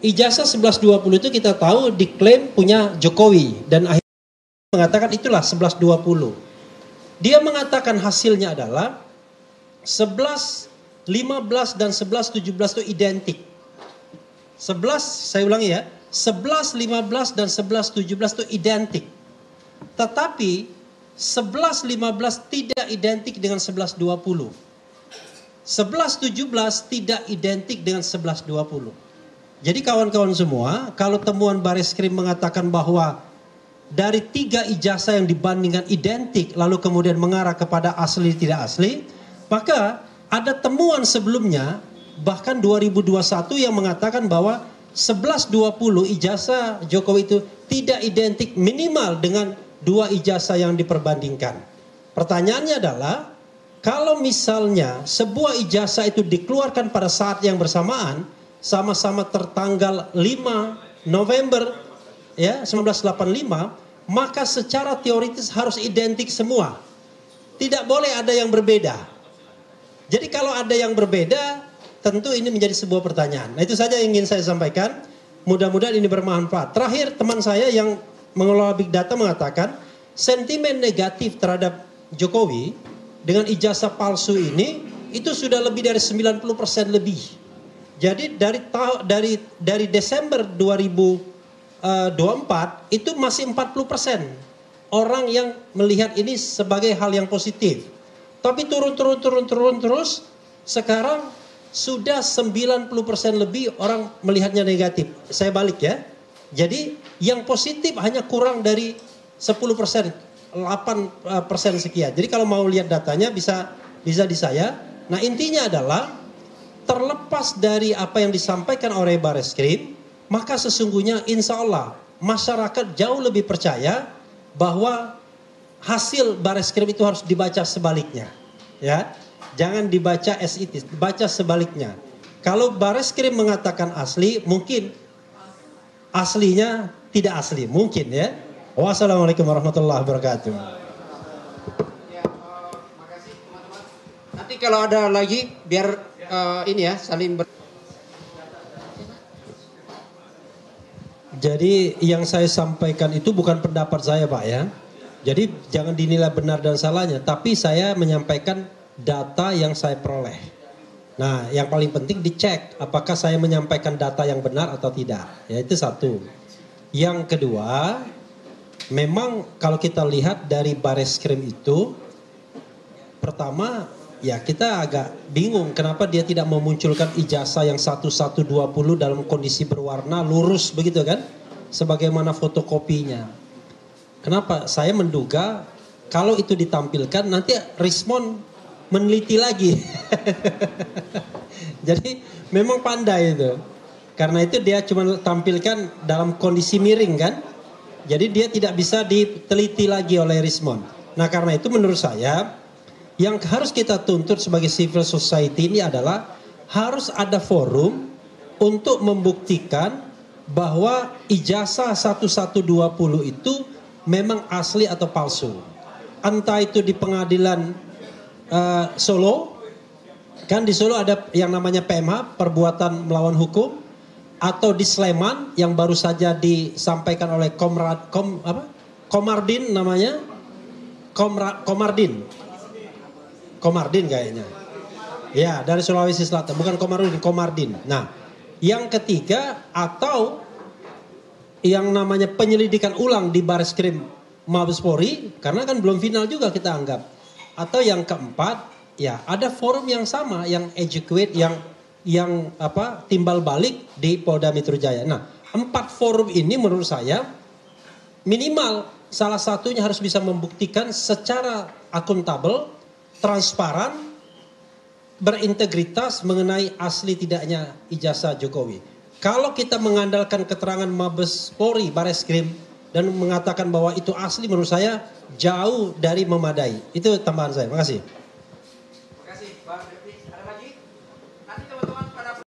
Ijazah 1120 itu kita tahu diklaim punya Jokowi dan akhirnya mengatakan itulah 1120. Dia mengatakan hasilnya adalah 11, 15 dan 11, 17 itu identik. 11, saya ulangi ya, 11, 15 dan 11, 17 itu identik. Tetapi 11, 15 tidak identik dengan 11, 20. 11, 17 tidak identik dengan 11, 20. Jadi kawan-kawan semua, kalau temuan Bareskrim mengatakan bahwa dari 3 ijazah yang dibandingkan identik lalu kemudian mengarah kepada asli tidak asli, maka ada temuan sebelumnya bahkan 2021 yang mengatakan bahwa 1120 ijazah Jokowi itu tidak identik minimal dengan 2 ijazah yang diperbandingkan. Pertanyaannya adalah kalau misalnya sebuah ijazah itu dikeluarkan pada saat yang bersamaan, sama-sama tertanggal 5 November ya 1985, maka secara teoritis harus identik semua. Tidak boleh ada yang berbeda. Jadi kalau ada yang berbeda, tentu ini menjadi sebuah pertanyaan. Nah itu saja yang ingin saya sampaikan. Mudah-mudahan ini bermanfaat. Terakhir teman saya yang mengelola big data mengatakan sentimen negatif terhadap Jokowi dengan ijazah palsu ini itu sudah lebih dari 90% lebih. Jadi dari Desember 2024 itu masih 40% orang yang melihat ini sebagai hal yang positif. Tapi turun terus. Sekarang sudah 90% lebih orang melihatnya negatif. Saya balik ya. Jadi yang positif hanya kurang dari 10%, 8% sekian. Jadi kalau mau lihat datanya bisa di saya. Nah intinya adalah terlepas dari apa yang disampaikan oleh Bareskrim, maka sesungguhnya insya Allah masyarakat jauh lebih percaya bahwa hasil Bareskrim itu harus dibaca sebaliknya. Ya, jangan dibaca as it is, baca sebaliknya. Kalau Bareskrim mengatakan asli, mungkin aslinya tidak asli, mungkin ya. Wassalamualaikum warahmatullahi wabarakatuh. Makasih teman-teman. Nanti kalau ada lagi biar ini ya saling Jadi yang saya sampaikan itu bukan pendapat saya Pak ya. Jadi jangan dinilai benar dan salahnya, tapi saya menyampaikan data yang saya peroleh. Nah yang paling penting dicek apakah saya menyampaikan data yang benar atau tidak. Ya itu satu. Yang kedua, memang kalau kita lihat dari Bareskrim itu, pertama ya kita agak bingung kenapa dia tidak memunculkan ijazah yang 1120 dalam kondisi berwarna lurus begitu kan. Sebagaimana fotokopinya. Kenapa? Saya menduga kalau itu ditampilkan nanti Rismon meneliti lagi. Jadi memang pandai itu. Karena itu dia cuma tampilkan dalam kondisi miring kan. Jadi dia tidak bisa diteliti lagi oleh Rismon. Nah karena itu menurut saya yang harus kita tuntut sebagai civil society ini adalah harus ada forum untuk membuktikan bahwa ijazah 1120 itu memang asli atau palsu. Entah itu di pengadilan Solo, kan di Solo ada yang namanya PMH, perbuatan melawan hukum, atau di Sleman yang baru saja disampaikan oleh Komardin namanya, Komardin kayaknya. Ya, dari Sulawesi Selatan, bukan Komardin. Nah, yang ketiga atau yang namanya penyelidikan ulang di Bareskrim Mabes Polri, karena kan belum final juga kita anggap. Atau yang keempat, ya ada forum yang sama, yang educate, yang timbal balik di Polda Metro Jaya. Nah, 4 forum ini menurut saya minimal salah satunya harus bisa membuktikan secara akuntabel, transparan, berintegritas mengenai asli tidaknya ijazah Jokowi. Kalau kita mengandalkan keterangan Mabes Polri, Bareskrim, dan mengatakan bahwa itu asli menurut saya jauh dari memadai. Itu tambahan saya. Terima kasih.